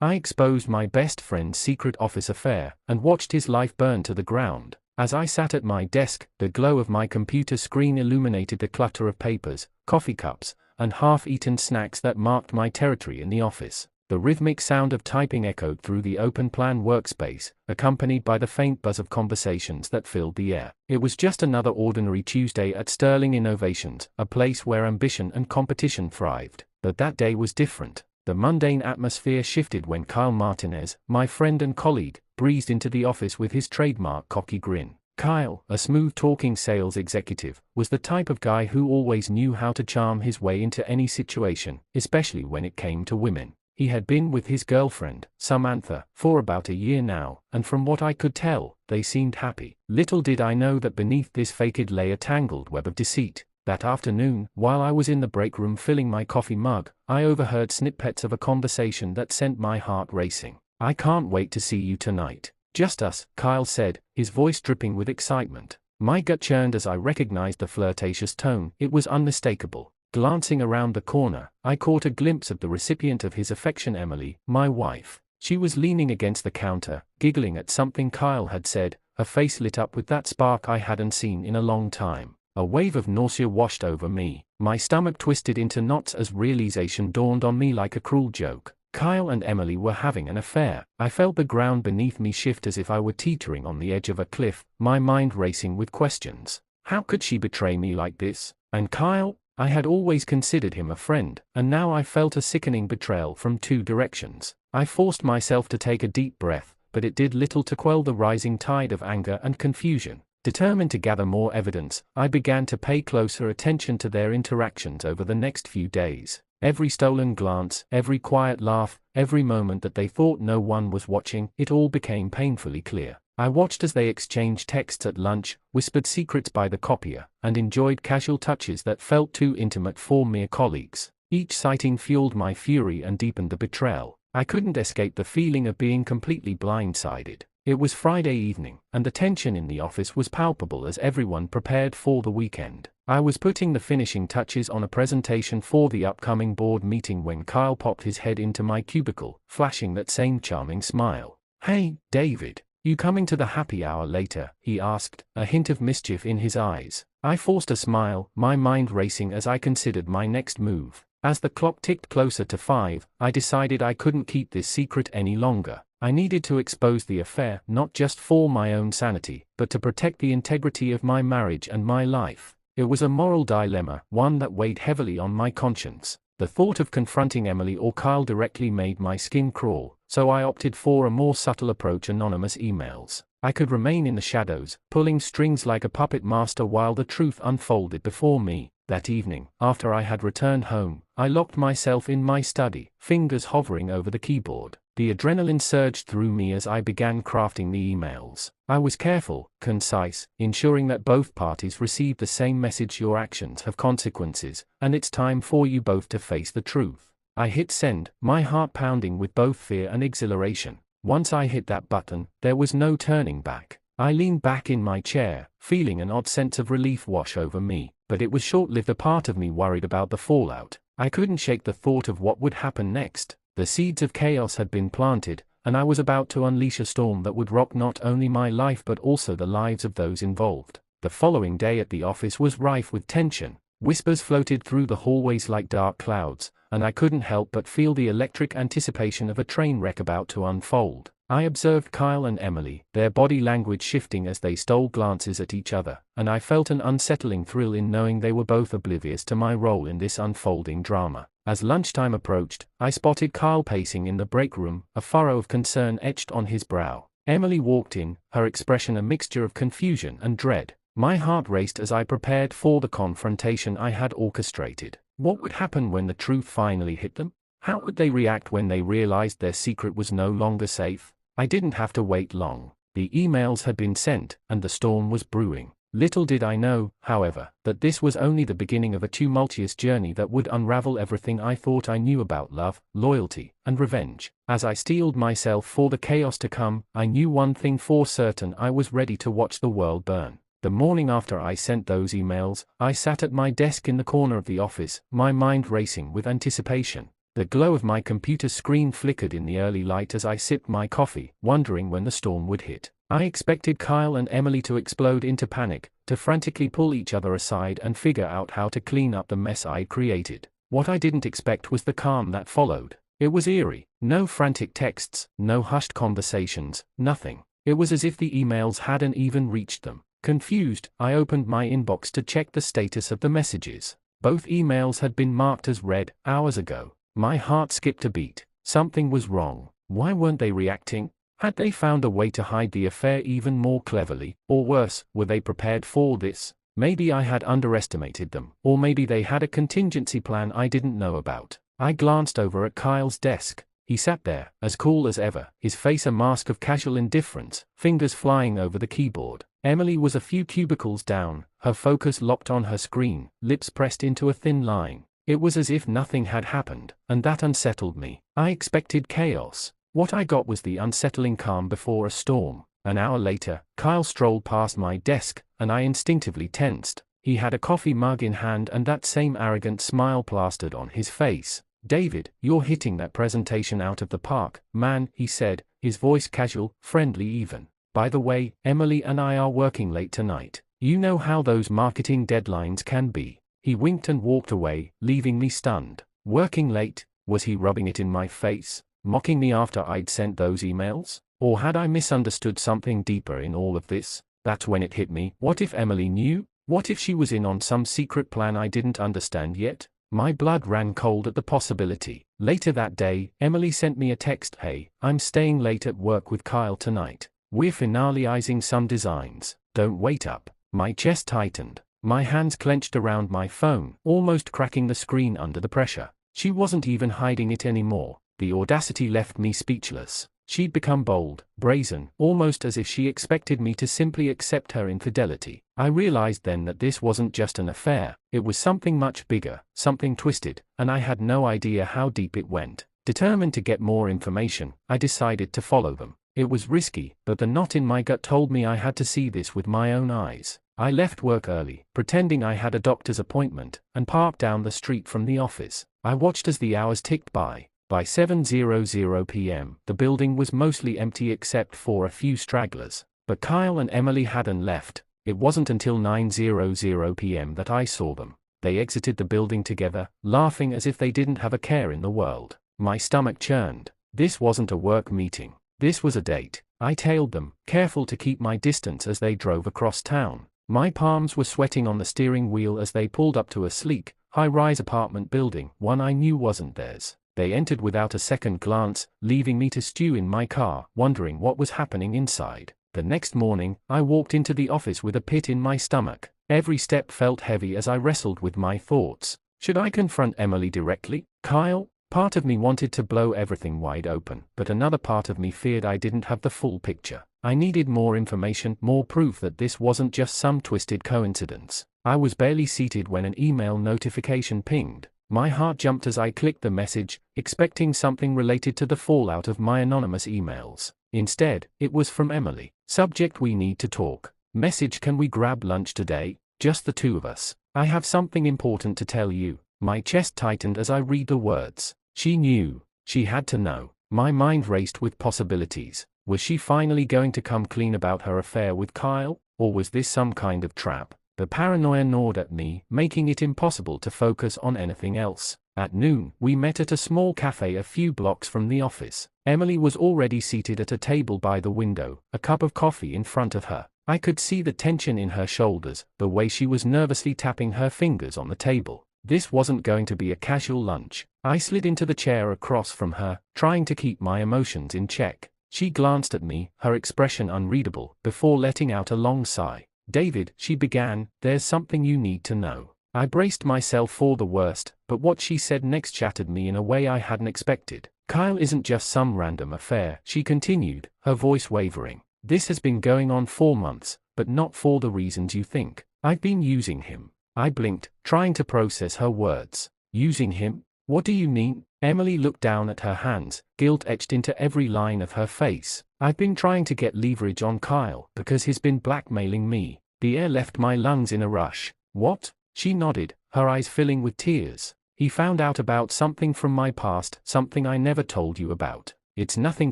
I exposed my best friend's secret office affair and watched his life burn to the ground. As I sat at my desk, the glow of my computer screen illuminated the clutter of papers, coffee cups, and half-eaten snacks that marked my territory in the office. The rhythmic sound of typing echoed through the open-plan workspace, accompanied by the faint buzz of conversations that filled the air. It was just another ordinary Tuesday at Sterling Innovations, a place where ambition and competition thrived. But that day was different. The mundane atmosphere shifted when Kyle Martinez, my friend and colleague, breezed into the office with his trademark cocky grin. Kyle, a smooth-talking sales executive, was the type of guy who always knew how to charm his way into any situation, especially when it came to women. He had been with his girlfriend, Samantha, for about a year now, and from what I could tell, they seemed happy. Little did I know that beneath this facade lay a tangled web of deceit. That afternoon, while I was in the break room filling my coffee mug, I overheard snippets of a conversation that sent my heart racing. "I can't wait to see you tonight. Just us," Kyle said, his voice dripping with excitement. My gut churned as I recognized the flirtatious tone. It was unmistakable. Glancing around the corner, I caught a glimpse of the recipient of his affection, Emily, my wife. She was leaning against the counter, giggling at something Kyle had said, her face lit up with that spark I hadn't seen in a long time. A wave of nausea washed over me. My stomach twisted into knots as realization dawned on me like a cruel joke. Kyle and Emily were having an affair. I felt the ground beneath me shift as if I were teetering on the edge of a cliff, my mind racing with questions. How could she betray me like this? And Kyle? I had always considered him a friend, and now I felt a sickening betrayal from two directions. I forced myself to take a deep breath, but it did little to quell the rising tide of anger and confusion. Determined to gather more evidence, I began to pay closer attention to their interactions over the next few days. Every stolen glance, every quiet laugh, every moment that they thought no one was watching, it all became painfully clear. I watched as they exchanged texts at lunch, whispered secrets by the copier, and enjoyed casual touches that felt too intimate for mere colleagues. Each sighting fueled my fury and deepened the betrayal. I couldn't escape the feeling of being completely blindsided. It was Friday evening, and the tension in the office was palpable as everyone prepared for the weekend. I was putting the finishing touches on a presentation for the upcoming board meeting when Kyle popped his head into my cubicle, flashing that same charming smile. "Hey, David. You coming to the happy hour later?" he asked, a hint of mischief in his eyes. I forced a smile, my mind racing as I considered my next move. As the clock ticked closer to 5, I decided I couldn't keep this secret any longer. I needed to expose the affair, not just for my own sanity, but to protect the integrity of my marriage and my life. It was a moral dilemma, one that weighed heavily on my conscience. The thought of confronting Emily or Kyle directly made my skin crawl, so I opted for a more subtle approach: anonymous emails. I could remain in the shadows, pulling strings like a puppet master while the truth unfolded before me. That evening, after I had returned home, I locked myself in my study, fingers hovering over the keyboard. The adrenaline surged through me as I began crafting the emails. I was careful, concise, ensuring that both parties received the same message: your actions have consequences, and it's time for you both to face the truth. I hit send, my heart pounding with both fear and exhilaration. Once I hit that button, there was no turning back. I leaned back in my chair, feeling an odd sense of relief wash over me, but it was short-lived. A part of me worried about the fallout. I couldn't shake the thought of what would happen next. The seeds of chaos had been planted, and I was about to unleash a storm that would rock not only my life but also the lives of those involved. The following day at the office was rife with tension. Whispers floated through the hallways like dark clouds, and I couldn't help but feel the electric anticipation of a train wreck about to unfold. I observed Kyle and Emily, their body language shifting as they stole glances at each other, and I felt an unsettling thrill in knowing they were both oblivious to my role in this unfolding drama. As lunchtime approached, I spotted Kyle pacing in the break room, a furrow of concern etched on his brow. Emily walked in, her expression a mixture of confusion and dread. My heart raced as I prepared for the confrontation I had orchestrated. What would happen when the truth finally hit them? How would they react when they realized their secret was no longer safe? I didn't have to wait long. The emails had been sent, and the storm was brewing. Little did I know, however, that this was only the beginning of a tumultuous journey that would unravel everything I thought I knew about love, loyalty, and revenge. As I steeled myself for the chaos to come, I knew one thing for certain: I was ready to watch the world burn. The morning after I sent those emails, I sat at my desk in the corner of the office, my mind racing with anticipation. The glow of my computer screen flickered in the early light as I sipped my coffee, wondering when the storm would hit. I expected Kyle and Emily to explode into panic, to frantically pull each other aside and figure out how to clean up the mess I'd created. What I didn't expect was the calm that followed. It was eerie. No frantic texts, no hushed conversations, nothing. It was as if the emails hadn't even reached them. Confused, I opened my inbox to check the status of the messages. Both emails had been marked as read hours ago. My heart skipped a beat. Something was wrong. Why weren't they reacting? Had they found a way to hide the affair even more cleverly? Or worse, were they prepared for this? Maybe I had underestimated them, or maybe they had a contingency plan I didn't know about. I glanced over at Kyle's desk. He sat there, as cool as ever, his face a mask of casual indifference, fingers flying over the keyboard. Emily was a few cubicles down, her focus locked on her screen, lips pressed into a thin line. It was as if nothing had happened, and that unsettled me. I expected chaos. What I got was the unsettling calm before a storm. An hour later, Kyle strolled past my desk, and I instinctively tensed. He had a coffee mug in hand and that same arrogant smile plastered on his face. "David, you're hitting that presentation out of the park, man," he said, his voice casual, friendly even. "By the way, Emily and I are working late tonight. You know how those marketing deadlines can be." He winked and walked away, leaving me stunned. Working late? Was he rubbing it in my face? Mocking me after I'd sent those emails? Or had I misunderstood something deeper in all of this? That's when it hit me. What if Emily knew? What if she was in on some secret plan I didn't understand yet? My blood ran cold at the possibility. Later that day, Emily sent me a text. "Hey, I'm staying late at work with Kyle tonight. We're finalizing some designs. Don't wait up." My chest tightened. My hands clenched around my phone, almost cracking the screen under the pressure. She wasn't even hiding it anymore. The audacity left me speechless. She'd become bold, brazen, almost as if she expected me to simply accept her infidelity. I realized then that this wasn't just an affair, it was something much bigger, something twisted, and I had no idea how deep it went. Determined to get more information, I decided to follow them. It was risky, but the knot in my gut told me I had to see this with my own eyes. I left work early, pretending I had a doctor's appointment, and parked down the street from the office. I watched as the hours ticked by. By 7:00 p.m., the building was mostly empty except for a few stragglers. But Kyle and Emily hadn't left. It wasn't until 9:00 p.m. that I saw them. They exited the building together, laughing as if they didn't have a care in the world. My stomach churned. This wasn't a work meeting. This was a date. I tailed them, careful to keep my distance as they drove across town. My palms were sweating on the steering wheel as they pulled up to a sleek, high-rise apartment building, one I knew wasn't theirs. They entered without a second glance, leaving me to stew in my car, wondering what was happening inside. The next morning, I walked into the office with a pit in my stomach. Every step felt heavy as I wrestled with my thoughts. Should I confront Emily directly? Kyle? Part of me wanted to blow everything wide open, but another part of me feared I didn't have the full picture. I needed more information, more proof that this wasn't just some twisted coincidence. I was barely seated when an email notification pinged. My heart jumped as I clicked the message, expecting something related to the fallout of my anonymous emails. Instead, it was from Emily. Subject: we need to talk. Message: can we grab lunch today? Just the two of us. I have something important to tell you. My chest tightened as I read the words. She knew. She had to know. My mind raced with possibilities. Was she finally going to come clean about her affair with Kyle? Or was this some kind of trap? The paranoia gnawed at me, making it impossible to focus on anything else. At noon, we met at a small cafe a few blocks from the office. Emily was already seated at a table by the window, a cup of coffee in front of her. I could see the tension in her shoulders, the way she was nervously tapping her fingers on the table. This wasn't going to be a casual lunch. I slid into the chair across from her, trying to keep my emotions in check. She glanced at me, her expression unreadable, before letting out a long sigh. "David," she began, "there's something you need to know." I braced myself for the worst, but what she said next shattered me in a way I hadn't expected. "Kyle isn't just some random affair," she continued, her voice wavering. "This has been going on for months, but not for the reasons you think. I've been using him." I blinked, trying to process her words. "Using him? What do you mean?" Emily looked down at her hands, guilt etched into every line of her face. "I've been trying to get leverage on Kyle, because he's been blackmailing me." The air left my lungs in a rush. "What?" She nodded, her eyes filling with tears. He found out about something from my past, something I never told you about. It's nothing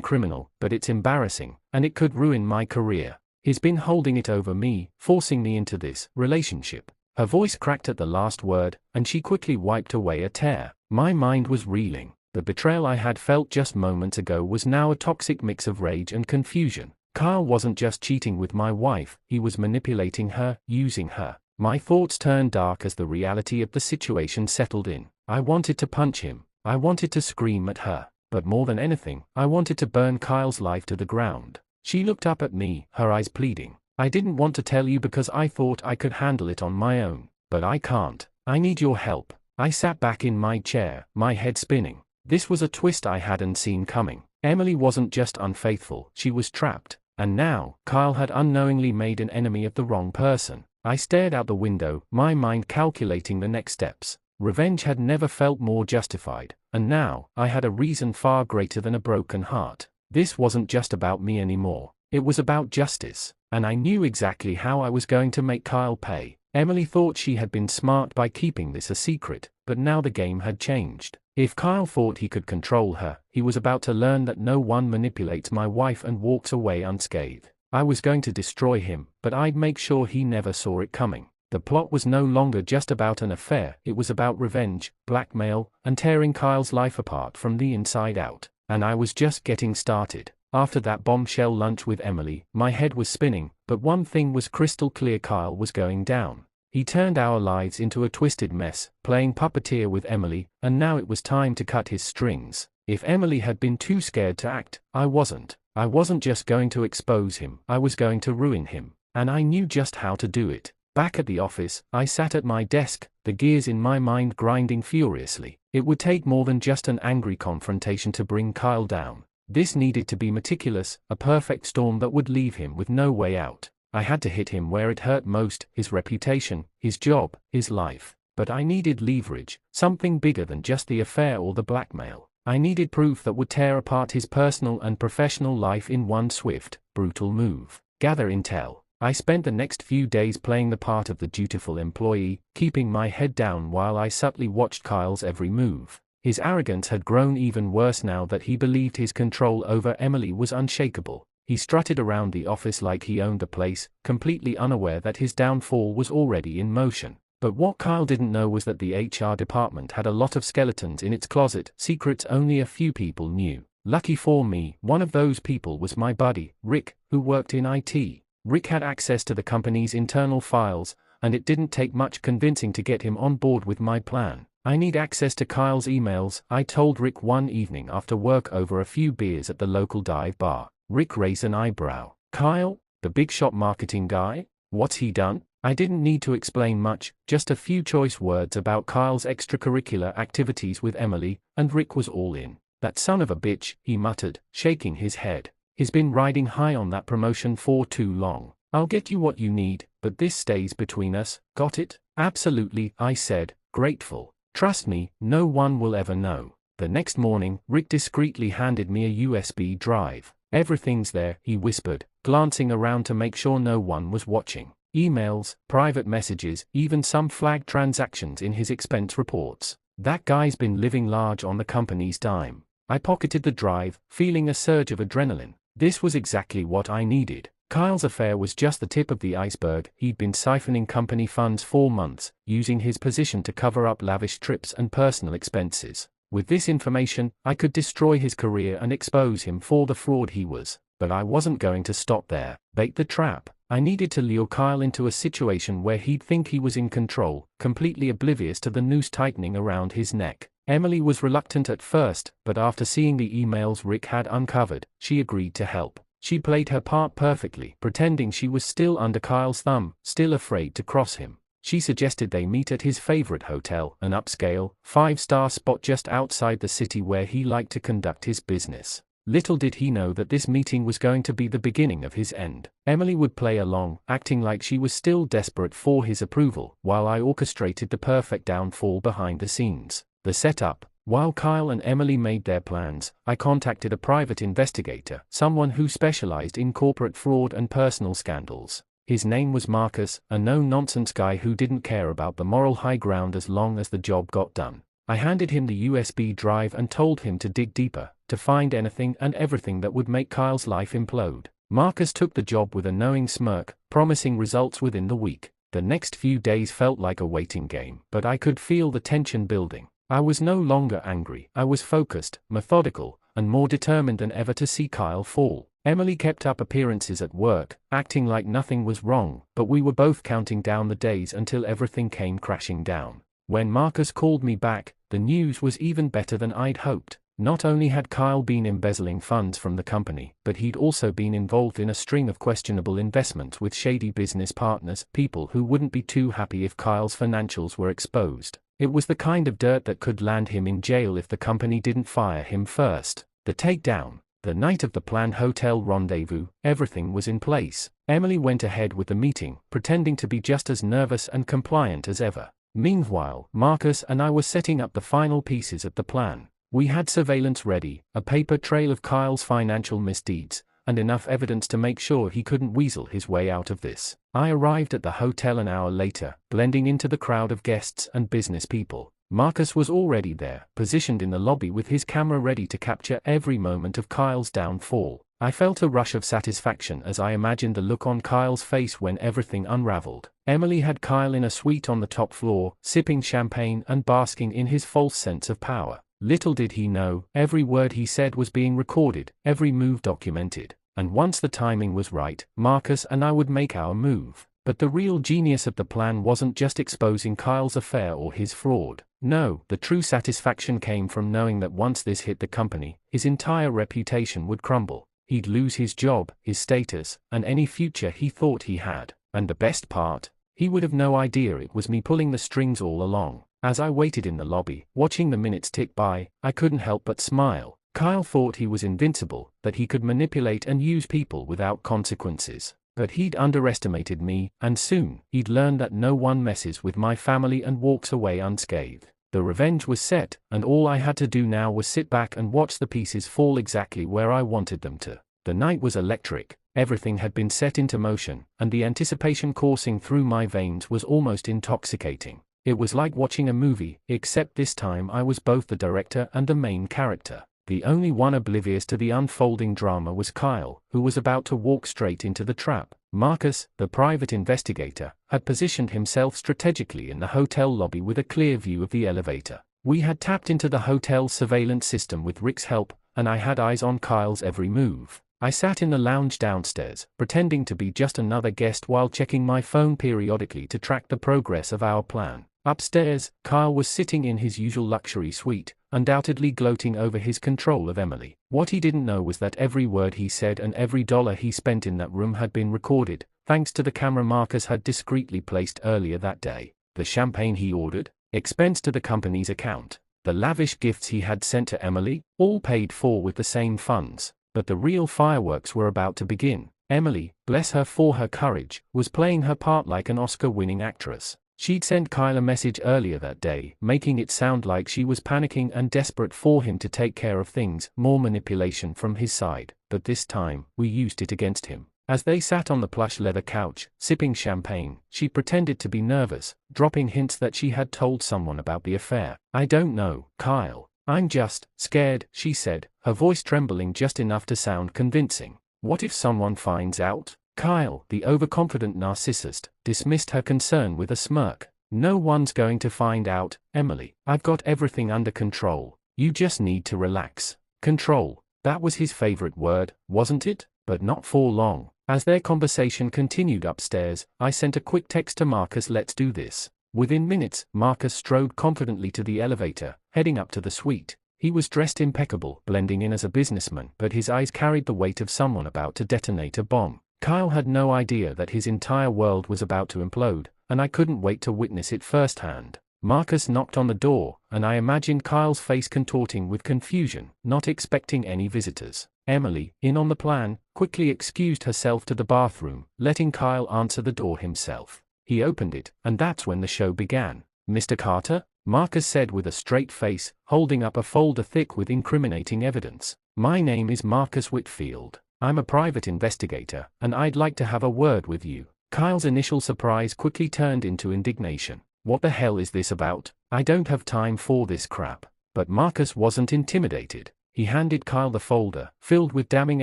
criminal, but it's embarrassing, and it could ruin my career. He's been holding it over me, forcing me into this relationship." Her voice cracked at the last word, and she quickly wiped away a tear. My mind was reeling. The betrayal I had felt just moments ago was now a toxic mix of rage and confusion. Kyle wasn't just cheating with my wife, he was manipulating her, using her. My thoughts turned dark as the reality of the situation settled in. I wanted to punch him. I wanted to scream at her. But more than anything, I wanted to burn Kyle's life to the ground. She looked up at me, her eyes pleading. "I didn't want to tell you because I thought I could handle it on my own. But I can't. I need your help." I sat back in my chair, my head spinning. This was a twist I hadn't seen coming. Emily wasn't just unfaithful, she was trapped. And now, Kyle had unknowingly made an enemy of the wrong person. I stared out the window, my mind calculating the next steps. Revenge had never felt more justified, and now, I had a reason far greater than a broken heart. This wasn't just about me anymore. It was about justice, and I knew exactly how I was going to make Kyle pay. Emily thought she had been smart by keeping this a secret, but now the game had changed. If Kyle thought he could control her, he was about to learn that no one manipulates my wife and walks away unscathed. I was going to destroy him, but I'd make sure he never saw it coming. The plot was no longer just about an affair, it was about revenge, blackmail, and tearing Kyle's life apart from the inside out. And I was just getting started. After that bombshell lunch with Emily, my head was spinning, but one thing was crystal clear: Kyle was going down. He turned our lives into a twisted mess, playing puppeteer with Emily, and now it was time to cut his strings. If Emily had been too scared to act, I wasn't. I wasn't just going to expose him, I was going to ruin him. And I knew just how to do it. Back at the office, I sat at my desk, the gears in my mind grinding furiously. It would take more than just an angry confrontation to bring Kyle down. This needed to be meticulous, a perfect storm that would leave him with no way out. I had to hit him where it hurt most: his reputation, his job, his life. But I needed leverage, something bigger than just the affair or the blackmail. I needed proof that would tear apart his personal and professional life in one swift, brutal move. Gather intel. I spent the next few days playing the part of the dutiful employee, keeping my head down while I subtly watched Kyle's every move. His arrogance had grown even worse now that he believed his control over Emily was unshakable. He strutted around the office like he owned the place, completely unaware that his downfall was already in motion. But what Kyle didn't know was that the HR department had a lot of skeletons in its closet, secrets only a few people knew. Lucky for me, one of those people was my buddy, Rick, who worked in IT. Rick had access to the company's internal files, and it didn't take much convincing to get him on board with my plan. "I need access to Kyle's emails," I told Rick one evening after work over a few beers at the local dive bar. Rick raised an eyebrow. "Kyle? The big shot marketing guy? What's he done?" I didn't need to explain much, just a few choice words about Kyle's extracurricular activities with Emily, and Rick was all in. "That son of a bitch," he muttered, shaking his head. "He's been riding high on that promotion for too long. I'll get you what you need, but this stays between us, got it?" "Absolutely," I said, grateful. "Trust me, no one will ever know." The next morning, Rick discreetly handed me a USB drive. "Everything's there," he whispered, glancing around to make sure no one was watching. Emails, private messages, even some flagged transactions in his expense reports. That guy's been living large on the company's dime. I pocketed the drive, feeling a surge of adrenaline. This was exactly what I needed. Kyle's affair was just the tip of the iceberg. He'd been siphoning company funds for months, using his position to cover up lavish trips and personal expenses. With this information, I could destroy his career and expose him for the fraud he was. But I wasn't going to stop there. Bait the trap. I needed to lure Kyle into a situation where he'd think he was in control, completely oblivious to the noose tightening around his neck. Emily was reluctant at first, but after seeing the emails Rick had uncovered, she agreed to help. She played her part perfectly, pretending she was still under Kyle's thumb, still afraid to cross him. She suggested they meet at his favorite hotel, an upscale, 5-star spot just outside the city where he liked to conduct his business. Little did he know that this meeting was going to be the beginning of his end. Emily would play along, acting like she was still desperate for his approval, while I orchestrated the perfect downfall behind the scenes. The setup. While Kyle and Emily made their plans, I contacted a private investigator, someone who specialized in corporate fraud and personal scandals. His name was Marcus, a no-nonsense guy who didn't care about the moral high ground as long as the job got done. I handed him the USB drive and told him to dig deeper, to find anything and everything that would make Kyle's life implode. Marcus took the job with a knowing smirk, promising results within the week. The next few days felt like a waiting game, but I could feel the tension building. I was no longer angry. I was focused, methodical, and more determined than ever to see Kyle fall. Emily kept up appearances at work, acting like nothing was wrong, but we were both counting down the days until everything came crashing down. When Marcus called me back, the news was even better than I'd hoped. Not only had Kyle been embezzling funds from the company, but he'd also been involved in a string of questionable investments with shady business partners, people who wouldn't be too happy if Kyle's financials were exposed. It was the kind of dirt that could land him in jail if the company didn't fire him first. The takedown. The night of the planned hotel rendezvous, everything was in place. Emily went ahead with the meeting, pretending to be just as nervous and compliant as ever. Meanwhile, Marcus and I were setting up the final pieces of the plan. We had surveillance ready, a paper trail of Kyle's financial misdeeds, and enough evidence to make sure he couldn't weasel his way out of this. I arrived at the hotel an hour later, blending into the crowd of guests and business people. Marcus was already there, positioned in the lobby with his camera ready to capture every moment of Kyle's downfall. I felt a rush of satisfaction as I imagined the look on Kyle's face when everything unraveled. Emily had Kyle in a suite on the top floor, sipping champagne and basking in his false sense of power. Little did he know, every word he said was being recorded, every move documented. And once the timing was right, Marcus and I would make our move. But the real genius of the plan wasn't just exposing Kyle's affair or his fraud. No, the true satisfaction came from knowing that once this hit the company, his entire reputation would crumble. He'd lose his job, his status, and any future he thought he had. And the best part? He would have no idea it was me pulling the strings all along. As I waited in the lobby, watching the minutes tick by, I couldn't help but smile. Kyle thought he was invincible, that he could manipulate and use people without consequences. But he'd underestimated me, and soon, he'd learned that no one messes with my family and walks away unscathed. The revenge was set, and all I had to do now was sit back and watch the pieces fall exactly where I wanted them to. The night was electric, everything had been set into motion, and the anticipation coursing through my veins was almost intoxicating. It was like watching a movie, except this time I was both the director and the main character. The only one oblivious to the unfolding drama was Kyle, who was about to walk straight into the trap. Marcus, the private investigator, had positioned himself strategically in the hotel lobby with a clear view of the elevator. We had tapped into the hotel's surveillance system with Rick's help, and I had eyes on Kyle's every move. I sat in the lounge downstairs, pretending to be just another guest while checking my phone periodically to track the progress of our plan. Upstairs, Kyle was sitting in his usual luxury suite, undoubtedly gloating over his control of Emily. What he didn't know was that every word he said and every dollar he spent in that room had been recorded, thanks to the camera Marcus had discreetly placed earlier that day. The champagne he ordered, expensed to the company's account. The lavish gifts he had sent to Emily, all paid for with the same funds. But the real fireworks were about to begin. Emily, bless her for her courage, was playing her part like an Oscar-winning actress. She'd sent Kyle a message earlier that day, making it sound like she was panicking and desperate for him to take care of things, more manipulation from his side. But this time, we used it against him. As they sat on the plush leather couch, sipping champagne, she pretended to be nervous, dropping hints that she had told someone about the affair. "I don't know, Kyle. I'm just scared," she said, her voice trembling just enough to sound convincing. "What if someone finds out?" Kyle, the overconfident narcissist, dismissed her concern with a smirk. "No one's going to find out, Emily. I've got everything under control. You just need to relax." Control. That was his favorite word, wasn't it? But not for long. As their conversation continued upstairs, I sent a quick text to Marcus, "Let's do this." Within minutes, Marcus strode confidently to the elevator, heading up to the suite. He was dressed impeccable, blending in as a businessman, but his eyes carried the weight of someone about to detonate a bomb. Kyle had no idea that his entire world was about to implode, and I couldn't wait to witness it firsthand. Marcus knocked on the door, and I imagined Kyle's face contorting with confusion, not expecting any visitors. Emily, in on the plan, quickly excused herself to the bathroom, letting Kyle answer the door himself. He opened it, and that's when the show began. "Mr. Carter?" Marcus said with a straight face, holding up a folder thick with incriminating evidence. "My name is Marcus Whitfield. I'm a private investigator, and I'd like to have a word with you." Kyle's initial surprise quickly turned into indignation. What the hell is this about? I don't have time for this crap. But Marcus wasn't intimidated. He handed Kyle the folder, filled with damning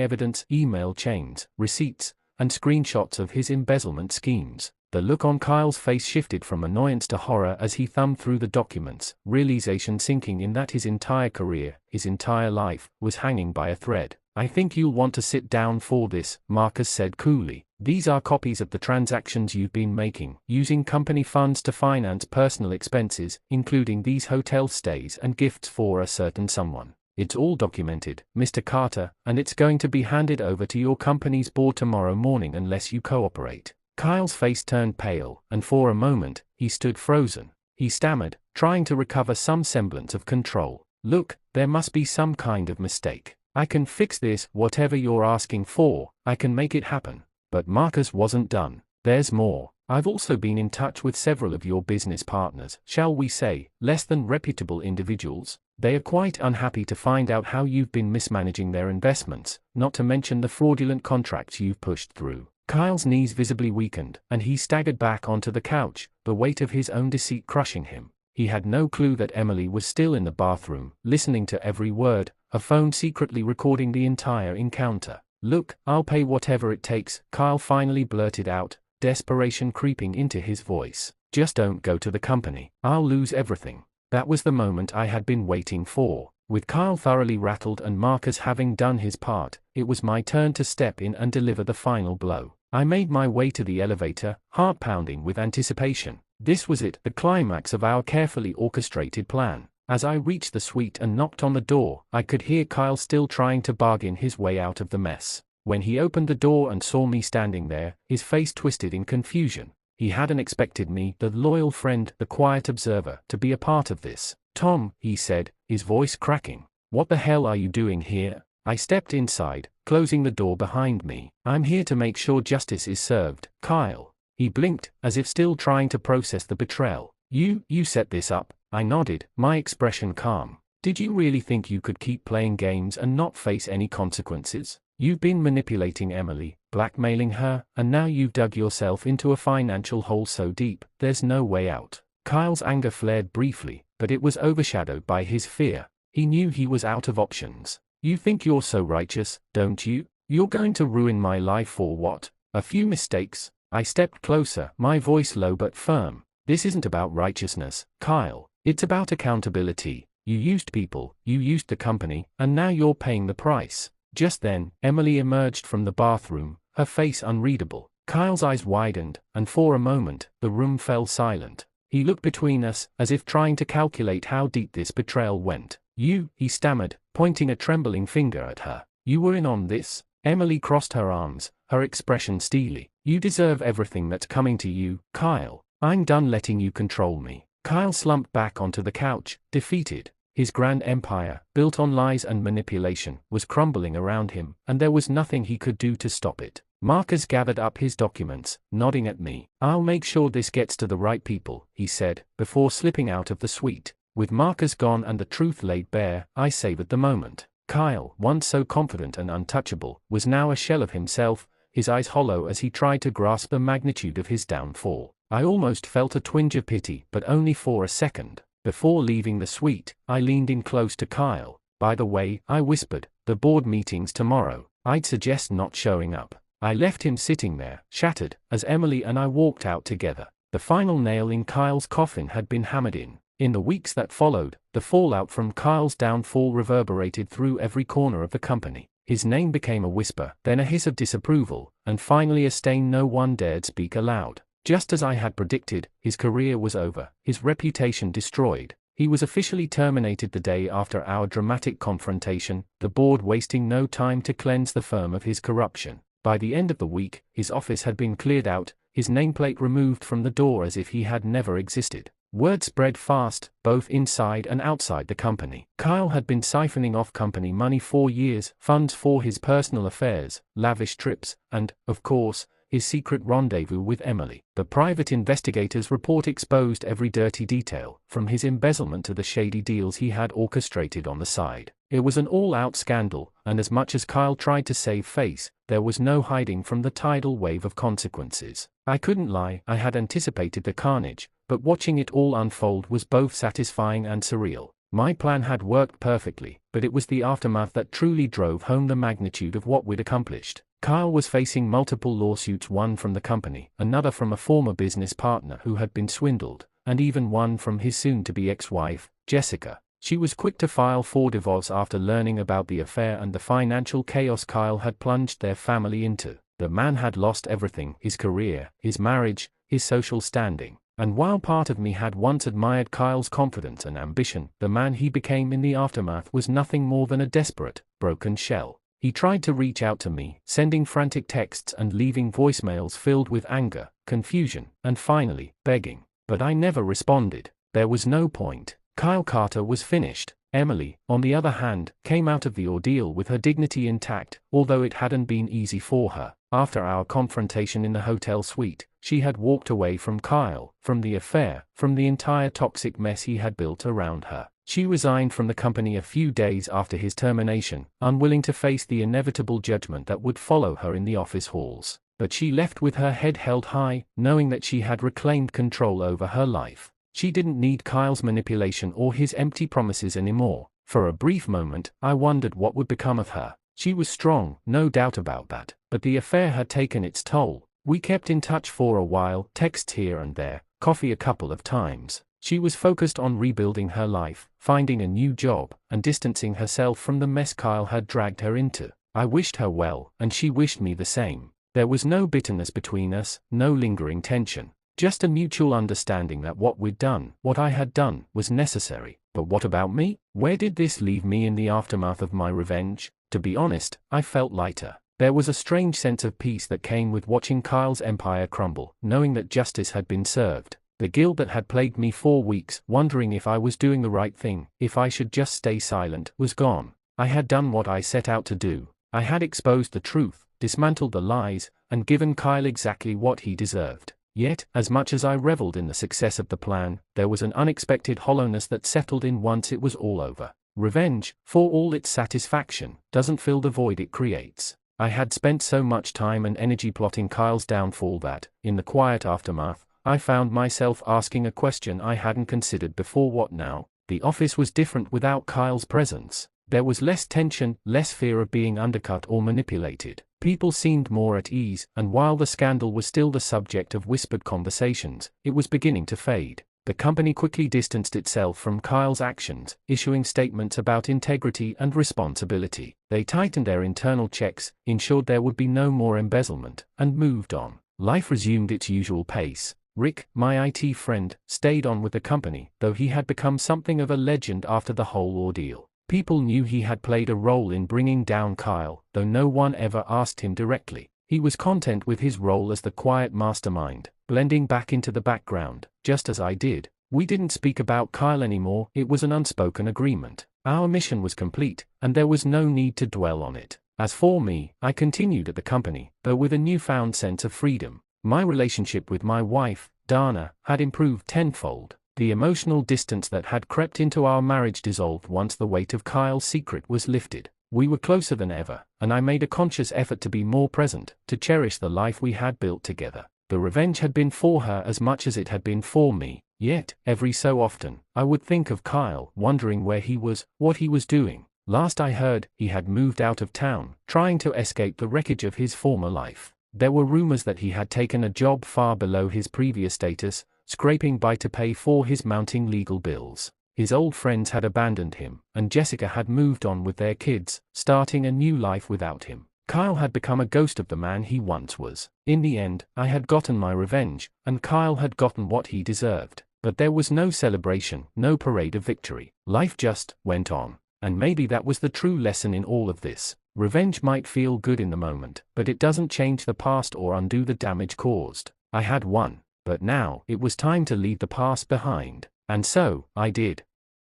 evidence, email chains, receipts, and screenshots of his embezzlement schemes. The look on Kyle's face shifted from annoyance to horror as he thumbed through the documents, realization sinking in that his entire career, his entire life, was hanging by a thread. I think you'll want to sit down for this, Marcus said coolly. These are copies of the transactions you've been making, using company funds to finance personal expenses, including these hotel stays and gifts for a certain someone. It's all documented, Mr. Carter, and it's going to be handed over to your company's board tomorrow morning unless you cooperate. Kyle's face turned pale, and for a moment, he stood frozen. He stammered, trying to recover some semblance of control. Look, there must be some kind of mistake. I can fix this, whatever you're asking for, I can make it happen. But Marcus wasn't done. There's more. I've also been in touch with several of your business partners, shall we say, less than reputable individuals. They are quite unhappy to find out how you've been mismanaging their investments, not to mention the fraudulent contracts you've pushed through. Kyle's knees visibly weakened, and he staggered back onto the couch, the weight of his own deceit crushing him. He had no clue that Emily was still in the bathroom, listening to every word, her phone secretly recording the entire encounter. Look, I'll pay whatever it takes, Kyle finally blurted out, desperation creeping into his voice. Just don't go to the company. I'll lose everything. That was the moment I had been waiting for. With Kyle thoroughly rattled and Marcus having done his part, it was my turn to step in and deliver the final blow. I made my way to the elevator, heart pounding with anticipation. This was it, the climax of our carefully orchestrated plan. As I reached the suite and knocked on the door, I could hear Kyle still trying to bargain his way out of the mess. When he opened the door and saw me standing there, his face twisted in confusion. He hadn't expected me, the loyal friend, the quiet observer, to be a part of this. Tom, he said, his voice cracking. What the hell are you doing here? I stepped inside, closing the door behind me. I'm here to make sure justice is served, Kyle. He blinked, as if still trying to process the betrayal. You set this up? I nodded, my expression calm. Did you really think you could keep playing games and not face any consequences? You've been manipulating Emily, blackmailing her, and now you've dug yourself into a financial hole so deep, there's no way out. Kyle's anger flared briefly, but it was overshadowed by his fear. He knew he was out of options. You think you're so righteous, don't you? You're going to ruin my life for what? A few mistakes? I stepped closer, my voice low but firm. This isn't about righteousness, Kyle. It's about accountability. You used people, you used the company, and now you're paying the price. Just then, Emily emerged from the bathroom, her face unreadable. Kyle's eyes widened, and for a moment, the room fell silent. He looked between us, as if trying to calculate how deep this betrayal went. He stammered, pointing a trembling finger at her. You were in on this? Emily crossed her arms, her expression steely. You deserve everything that's coming to you, Kyle. I'm done letting you control me. Kyle slumped back onto the couch, defeated. His grand empire, built on lies and manipulation, was crumbling around him, and there was nothing he could do to stop it. Marcus gathered up his documents, nodding at me. I'll make sure this gets to the right people, he said, before slipping out of the suite. With Marcus gone and the truth laid bare, I savored the moment. Kyle, once so confident and untouchable, was now a shell of himself, his eyes hollow as he tried to grasp the magnitude of his downfall. I almost felt a twinge of pity, but only for a second. Before leaving the suite, I leaned in close to Kyle. By the way, I whispered, the board meeting's tomorrow. I'd suggest not showing up. I left him sitting there, shattered, as Emily and I walked out together. The final nail in Kyle's coffin had been hammered in. In the weeks that followed, the fallout from Kyle's downfall reverberated through every corner of the company. His name became a whisper, then a hiss of disapproval, and finally a stain no one dared speak aloud. Just as I had predicted, his career was over, his reputation destroyed. He was officially terminated the day after our dramatic confrontation, the board wasting no time to cleanse the firm of his corruption. By the end of the week, his office had been cleared out, his nameplate removed from the door as if he had never existed. Word spread fast, both inside and outside the company. Kyle had been siphoning off company money for years, funds for his personal affairs, lavish trips, and, of course, his secret rendezvous with Emily. The private investigator's report exposed every dirty detail, from his embezzlement to the shady deals he had orchestrated on the side. It was an all-out scandal, and as much as Kyle tried to save face, there was no hiding from the tidal wave of consequences. I couldn't lie, I had anticipated the carnage, but watching it all unfold was both satisfying and surreal. My plan had worked perfectly, but it was the aftermath that truly drove home the magnitude of what we'd accomplished. Kyle was facing multiple lawsuits, one from the company, another from a former business partner who had been swindled, and even one from his soon-to-be ex-wife, Jessica. She was quick to file for divorce after learning about the affair and the financial chaos Kyle had plunged their family into. The man had lost everything: his career, his marriage, his social standing. And while part of me had once admired Kyle's confidence and ambition, the man he became in the aftermath was nothing more than a desperate, broken shell. He tried to reach out to me, sending frantic texts and leaving voicemails filled with anger, confusion, and finally, begging. But I never responded. There was no point. Kyle Carter was finished. Emily, on the other hand, came out of the ordeal with her dignity intact, although it hadn't been easy for her. After our confrontation in the hotel suite, she had walked away from Kyle, from the affair, from the entire toxic mess he had built around her. She resigned from the company a few days after his termination, unwilling to face the inevitable judgment that would follow her in the office halls. But she left with her head held high, knowing that she had reclaimed control over her life. She didn't need Kyle's manipulation or his empty promises anymore. For a brief moment, I wondered what would become of her. She was strong, no doubt about that, but the affair had taken its toll. We kept in touch for a while, texts here and there, coffee a couple of times. She was focused on rebuilding her life, finding a new job, and distancing herself from the mess Kyle had dragged her into. I wished her well, and she wished me the same. There was no bitterness between us, no lingering tension. Just a mutual understanding that what we'd done, what I had done, was necessary. But what about me? Where did this leave me in the aftermath of my revenge? To be honest, I felt lighter. There was a strange sense of peace that came with watching Kyle's empire crumble, knowing that justice had been served. The guilt that had plagued me for weeks, wondering if I was doing the right thing, if I should just stay silent, was gone. I had done what I set out to do. I had exposed the truth, dismantled the lies, and given Kyle exactly what he deserved. Yet, as much as I reveled in the success of the plan, there was an unexpected hollowness that settled in once it was all over. Revenge, for all its satisfaction, doesn't fill the void it creates. I had spent so much time and energy plotting Kyle's downfall that, in the quiet aftermath, I found myself asking a question I hadn't considered before: what now? The office was different without Kyle's presence. There was less tension, less fear of being undercut or manipulated. People seemed more at ease, and while the scandal was still the subject of whispered conversations, it was beginning to fade. The company quickly distanced itself from Kyle's actions, issuing statements about integrity and responsibility. They tightened their internal checks, ensured there would be no more embezzlement, and moved on. Life resumed its usual pace. Rick, my IT friend, stayed on with the company, though he had become something of a legend after the whole ordeal. People knew he had played a role in bringing down Kyle, though no one ever asked him directly. He was content with his role as the quiet mastermind, blending back into the background, just as I did. We didn't speak about Kyle anymore, it was an unspoken agreement. Our mission was complete, and there was no need to dwell on it. As for me, I continued at the company, though with a newfound sense of freedom. My relationship with my wife, Dana, had improved tenfold. The emotional distance that had crept into our marriage dissolved once the weight of Kyle's secret was lifted. We were closer than ever, and I made a conscious effort to be more present, to cherish the life we had built together. The revenge had been for her as much as it had been for me, yet, every so often, I would think of Kyle, wondering where he was, what he was doing. Last I heard, he had moved out of town, trying to escape the wreckage of his former life. There were rumors that he had taken a job far below his previous status, scraping by to pay for his mounting legal bills. His old friends had abandoned him, and Jessica had moved on with their kids, starting a new life without him. Kyle had become a ghost of the man he once was. In the end, I had gotten my revenge, and Kyle had gotten what he deserved. But there was no celebration, no parade of victory. Life just went on. And maybe that was the true lesson in all of this. Revenge might feel good in the moment, but it doesn't change the past or undo the damage caused. I had won. But now, it was time to leave the past behind. And so, I did.